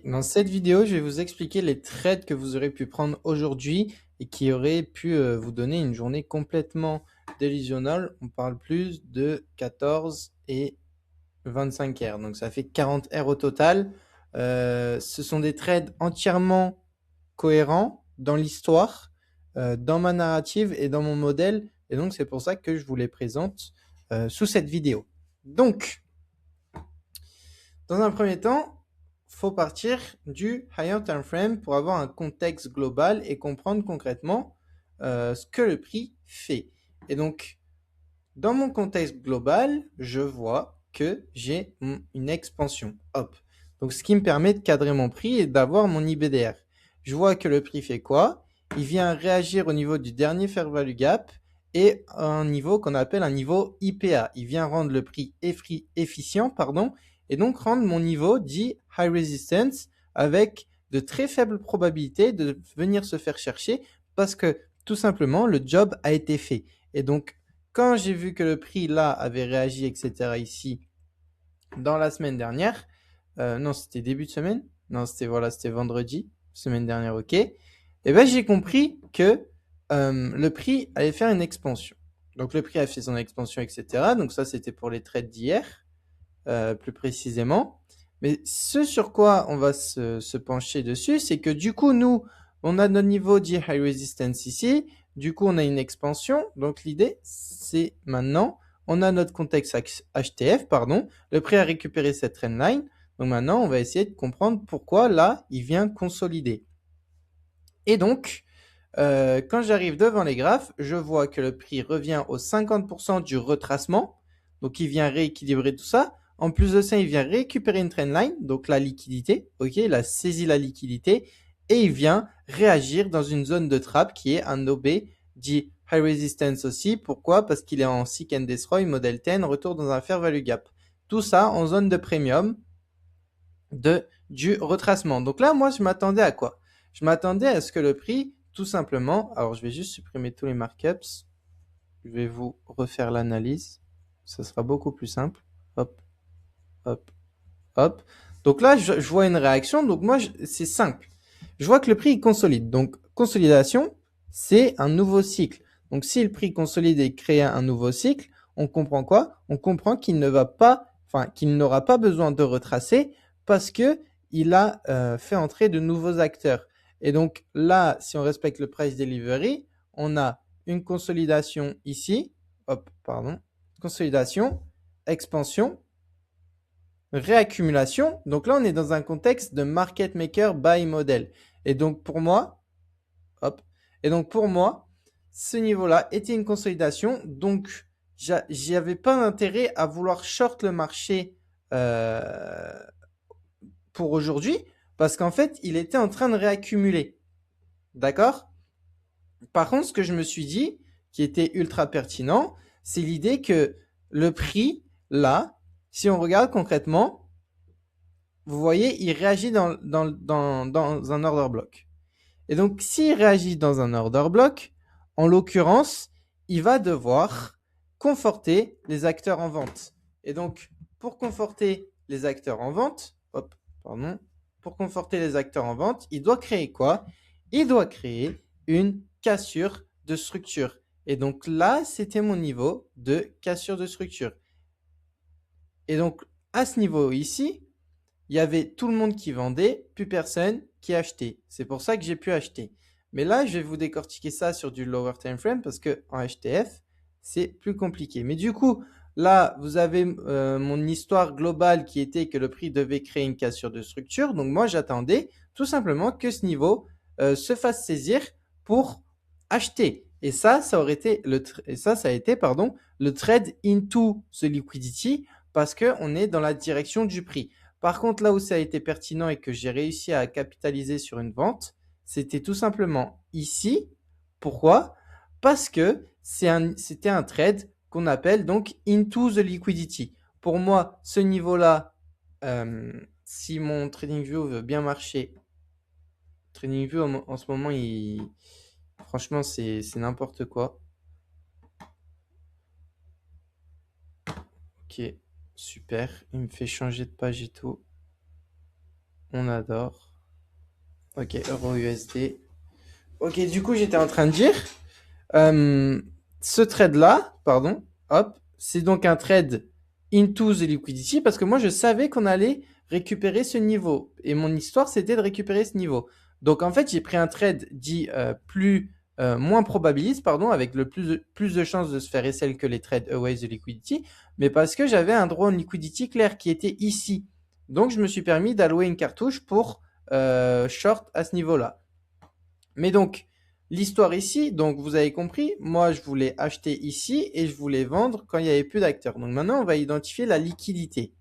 Dans cette vidéo, je vais vous expliquer les trades que vous aurez pu prendre aujourd'hui et qui auraient pu vous donner une journée complètement délusionnelle. On parle plus de 14 et 25 R. Donc ça fait 40 R au total. Ce sont des trades entièrement cohérents dans l'histoire, dans ma narrative et dans mon modèle. Et donc c'est pour ça que je vous les présente sous cette vidéo. Donc, dans un premier temps, faut partir du higher time frame pour avoir un contexte global et comprendre concrètement ce que le prix fait. Et donc, dans mon contexte global, je vois que j'ai une expansion. Hop. Donc, ce qui me permet de cadrer mon prix et d'avoir mon IBDR. Je vois que le prix fait quoi? Il vient réagir au niveau du dernier fair value gap et un niveau qu'on appelle un niveau IPA. Il vient rendre le prix efficient, pardon, et donc rendre mon niveau dit high resistance avec de très faibles probabilités de venir se faire chercher parce que tout simplement le job a été fait. Et donc, quand j'ai vu que le prix là avait réagi, etc. ici dans la semaine dernière, non, c'était début de semaine, non, c'était vendredi, semaine dernière, ok. Et ben j'ai compris que le prix allait faire une expansion. Donc le prix a fait son expansion, etc. Donc ça c'était pour les trades d'hier, plus précisément. Mais ce sur quoi on va se pencher dessus, c'est que du coup, nous, on a notre niveau dit high resistance ici. Du coup, on a une expansion. Donc l'idée, c'est maintenant, on a notre contexte HTF, pardon. Le prix a récupéré cette trendline. Donc maintenant, on va essayer de comprendre pourquoi là, il vient consolider. Et donc, quand j'arrive devant les graphes, je vois que le prix revient aux 50% du retracement. Donc, il vient rééquilibrer tout ça. En plus de ça, il vient récupérer une trendline, donc la liquidité. Ok, il a saisi la liquidité et il vient réagir dans une zone de trap qui est un OB dit high resistance aussi. Pourquoi? Parce qu'il est en seek and destroy, modèle 10, retour dans un fair value gap. Tout ça en zone de premium du retracement. Donc là, moi, je m'attendais à quoi? Je m'attendais à ce que le prix, tout simplement, alors je vais juste supprimer tous les markups, je vais vous refaire l'analyse, ça sera beaucoup plus simple. Hop, hop, hop. Donc là, je vois une réaction, donc moi, c'est simple. Je vois que le prix il consolide. Donc, consolidation, c'est un nouveau cycle. Donc, si le prix consolide et crée un nouveau cycle, on comprend quoi? On comprend qu'il ne va pas, enfin, qu'il n'aura pas besoin de retracer parce que il a fait entrer de nouveaux acteurs. Et donc là, si on respecte le price delivery, on a une consolidation ici. Hop, pardon. Consolidation, expansion, réaccumulation. Donc là, on est dans un contexte de market maker buy model. Et donc pour moi, hop, et donc pour moi, ce niveau-là était une consolidation. Donc j'y avais pas d'intérêt à vouloir short le marché pour aujourd'hui parce qu'en fait, il était en train de réaccumuler. D'accord? Par contre, ce que je me suis dit, qui était ultra pertinent, c'est l'idée que le prix, là, si on regarde concrètement, vous voyez, il réagit dans un order block. Et donc, s'il réagit dans un order block, en l'occurrence, il va devoir conforter les acteurs en vente. Et donc, pour conforter les acteurs en vente, hop, pardon, pour conforter les acteurs en vente, il doit créer quoi? Il doit créer une cassure de structure. Et donc là, c'était mon niveau de cassure de structure. Et donc, à ce niveau ici, il y avait tout le monde qui vendait, plus personne qui achetait. C'est pour ça que j'ai pu acheter. Mais là, je vais vous décortiquer ça sur du lower time frame parce que en HTF, c'est plus compliqué. Mais du coup, là, vous avez mon histoire globale qui était que le prix devait créer une cassure de structure. Donc moi, j'attendais tout simplement que ce niveau se fasse saisir pour acheter. Et ça aurait été ça a été pardon le trade into the liquidity parce que on est dans la direction du prix. Par contre, là où ça a été pertinent et que j'ai réussi à capitaliser sur une vente, c'était tout simplement ici. Pourquoi? Parce que c'était un trade qu'on appelle donc into the liquidity. Pour moi, ce niveau-là, si mon TradingView veut bien marcher, TradingView en ce moment, franchement, c'est n'importe quoi. Ok, super. Il me fait changer de page et tout. On adore. Ok, euro USD. Ok, du coup, j'étais en train de dire, euh, ce trade-là, pardon, hop, c'est donc un trade into the liquidity parce que moi, je savais qu'on allait récupérer ce niveau. Et mon histoire, c'était de récupérer ce niveau. Donc, en fait, j'ai pris un trade dit moins probabiliste, pardon, avec le plus de chances de se faire SL que les trades away the liquidity, mais parce que j'avais un draw on liquidity clair qui était ici. Donc, je me suis permis d'allouer une cartouche pour short à ce niveau-là. Mais donc, l'histoire ici, donc vous avez compris, moi je voulais acheter ici et je voulais vendre quand il n'y avait plus d'acteurs. Donc maintenant, on va identifier la liquidité.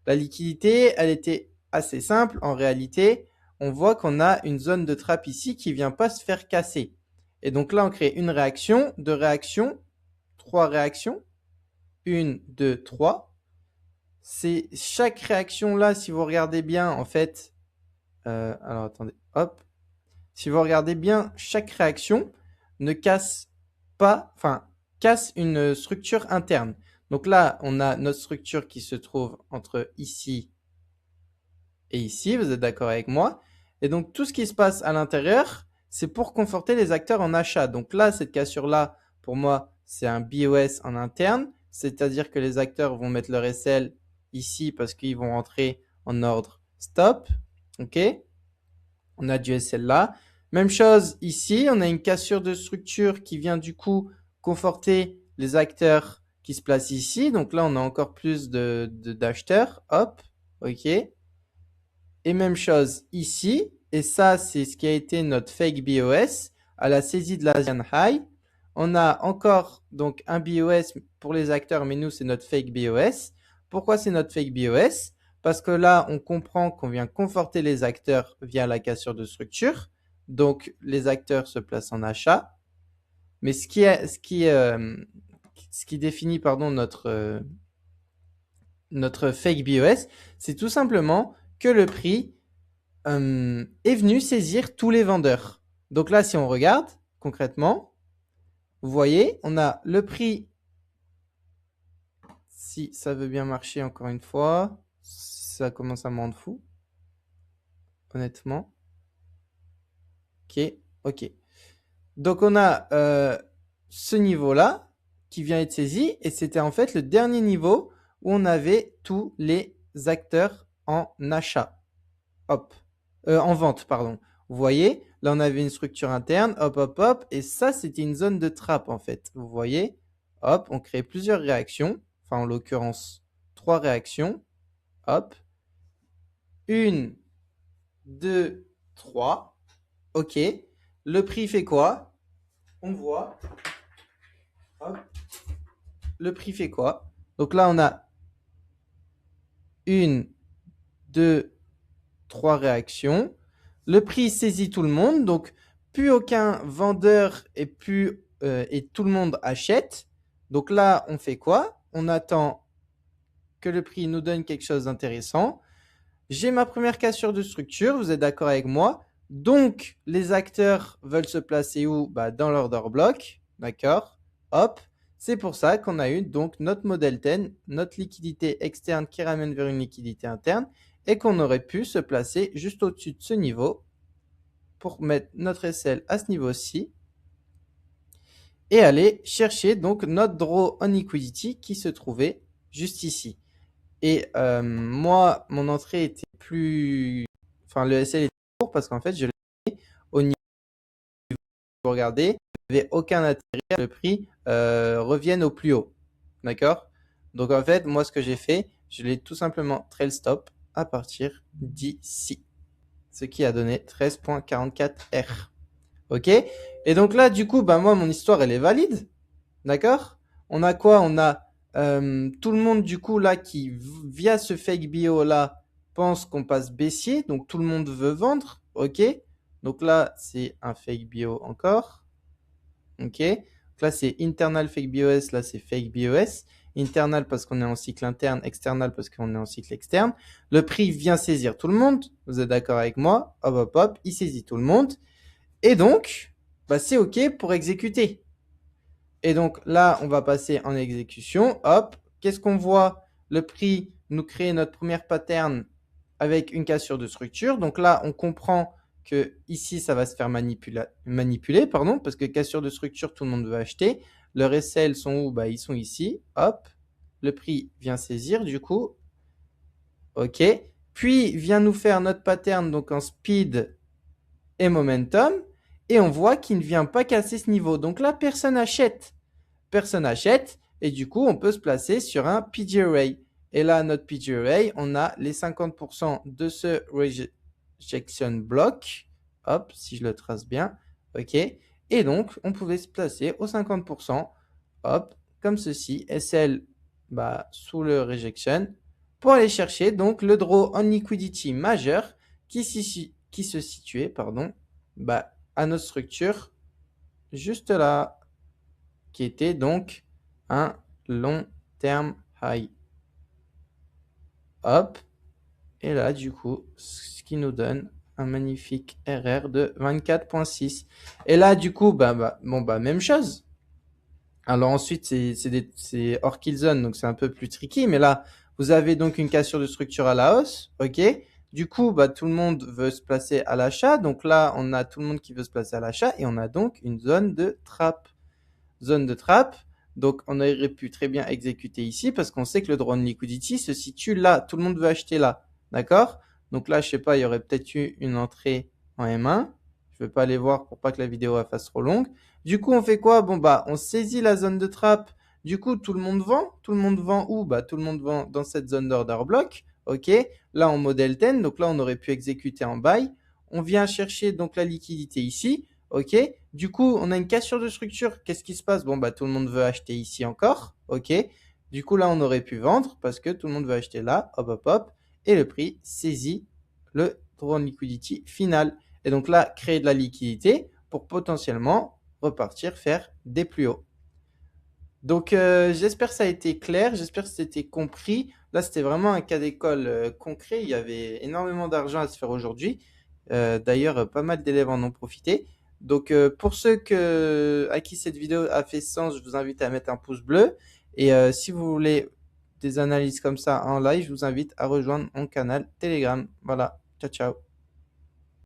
La liquidité, elle était assez simple. En réalité, on voit qu'on a une zone de trappe ici qui vient pas se faire casser. Et donc là, on crée une réaction, deux réactions, trois réactions. Une, deux, trois. C'est chaque réaction là, si vous regardez bien, en fait, alors attendez, hop, si vous regardez bien, chaque réaction ne casse pas, enfin, casse une structure interne. Donc là, on a notre structure qui se trouve entre ici et ici, vous êtes d'accord avec moi. Et donc, tout ce qui se passe à l'intérieur, c'est pour conforter les acteurs en achat. Donc là, cette cassure-là, pour moi, c'est un BOS en interne, c'est-à-dire que les acteurs vont mettre leur SL ici parce qu'ils vont rentrer en ordre stop. OK? On a du SL là. Même chose ici, on a une cassure de structure qui vient du coup conforter les acteurs qui se placent ici. Donc là, on a encore plus d'acheteurs. Hop, ok. Et même chose ici. Et ça, c'est ce qui a été notre fake BOS à la saisie de l'Asian High. On a encore donc un BOS pour les acteurs, mais nous, c'est notre fake BOS. Pourquoi c'est notre fake BOS? Parce que là, on comprend qu'on vient conforter les acteurs via la cassure de structure. Donc, les acteurs se placent en achat. Mais ce qui définit pardon, notre fake BOS, c'est tout simplement que le prix est venu saisir tous les vendeurs. Donc là, si on regarde concrètement, vous voyez, on a le prix, si ça veut bien marcher encore une fois, ça commence à me rendre fou, honnêtement. Ok, ok. Donc on a ce niveau-là qui vient être saisi et c'était en fait le dernier niveau où on avait tous les acteurs en achat. Hop. En vente, pardon. Vous voyez, là on avait une structure interne, hop, hop, hop, et ça c'était une zone de trappe en fait. Vous voyez, hop, on crée plusieurs réactions, enfin en l'occurrence 3 réactions, hop, 1, 2, 3, ok. Le prix fait quoi? On voit, hop, le prix fait quoi? Donc là on a 1, 2, 3 réactions. Le prix saisit tout le monde, donc plus aucun vendeur et tout le monde achète. Donc là, on fait quoi? On attend que le prix nous donne quelque chose d'intéressant. J'ai ma première cassure de structure, vous êtes d'accord avec moi? Donc, les acteurs veulent se placer où? Bah, dans l'order block, d'accord? Hop, c'est pour ça qu'on a eu donc notre modèle 10, notre liquidité externe qui ramène vers une liquidité interne et qu'on aurait pu se placer juste au-dessus de ce niveau pour mettre notre SL à ce niveau-ci et aller chercher donc notre draw on liquidity qui se trouvait juste ici. Et moi, mon entrée était plus... Enfin, le SL était court parce qu'en fait, je l'ai mis au niveau, vous regardez, il n'y avait aucun intérêt à le prix revienne au plus haut. D'accord? Donc en fait, moi, ce que j'ai fait, je l'ai tout simplement trail stop à partir d'ici. Ce qui a donné 13.44R. Ok? Et donc là, du coup, bah moi, mon histoire, elle est valide. D'accord? On a quoi? On a tout le monde, du coup, là, qui, via ce fake bio là, pense qu'on passe baissier. Donc, tout le monde veut vendre. Ok? Donc là, c'est un fake bio encore. Ok? Donc là, c'est internal fake BOS. Là, c'est fake BOS. Internal parce qu'on est en cycle interne. External parce qu'on est en cycle externe. Le prix vient saisir tout le monde. Vous êtes d'accord avec moi? Hop, hop, hop. Il saisit tout le monde. Et donc, bah, c'est OK pour exécuter. Et donc là, on va passer en exécution. Hop, qu'est-ce qu'on voit? Le prix nous crée notre première pattern avec une cassure de structure. Donc là, on comprend que ici, ça va se faire manipuler, pardon, parce que cassure de structure, tout le monde veut acheter. Leurs SL sont où? Bah, ils sont ici. Hop, le prix vient saisir du coup. OK. Puis vient nous faire notre pattern donc en speed et momentum. Et on voit qu'il ne vient pas casser ce niveau. Donc là, personne achète. Personne achète. Et du coup, on peut se placer sur un PG Array. Et là, notre PG Array, on a les 50% de ce rejection block. Hop, si je le trace bien. OK. Et donc, on pouvait se placer au 50%. Hop, comme ceci. SL bah, sous le rejection. Pour aller chercher donc le draw on liquidity majeur qui se situait pardon, bah, à notre structure juste là, qui était donc un long term high. Hop, et là du coup, ce qui nous donne un magnifique RR de 24.6. Et là du coup, même chose. Alors ensuite, c'est hors kill zone, donc c'est un peu plus tricky, mais là, vous avez donc une cassure de structure à la hausse, ok? Du coup, bah, tout le monde veut se placer à l'achat, donc là, on a tout le monde qui veut se placer à l'achat, et on a donc une zone de trap. Zone de trap, donc on aurait pu très bien exécuter ici, parce qu'on sait que le drone liquidity se situe là, tout le monde veut acheter là, d'accord? Donc là, je sais pas, il y aurait peut-être eu une entrée en M1, je vais pas aller voir pour pas que la vidéo elle fasse trop longue. Du coup, on fait quoi? Bon, bah, on saisit la zone de trap. Du coup, tout le monde vend. Tout le monde vend où? Bah, tout le monde vend dans cette zone d'order block. OK. Là, en modèle 10. Donc là, on aurait pu exécuter en buy. On vient chercher donc la liquidité ici. OK. Du coup, on a une cassure de structure. Qu'est-ce qui se passe? Bon, bah, tout le monde veut acheter ici encore. OK. Du coup, là, on aurait pu vendre parce que tout le monde veut acheter là. Hop, hop, hop. Et le prix saisit le drone liquidity final. Et donc là, créer de la liquidité pour potentiellement repartir faire des plus hauts. Donc j'espère que ça a été clair, j'espère que c'était compris. Là, c'était vraiment un cas d'école concret. Il y avait énormément d'argent à se faire aujourd'hui. D'ailleurs, pas mal d'élèves en ont profité. Donc pour ceux à qui cette vidéo a fait sens, je vous invite à mettre un pouce bleu. Et si vous voulez des analyses comme ça en live, je vous invite à rejoindre mon canal Telegram. Voilà, ciao ciao.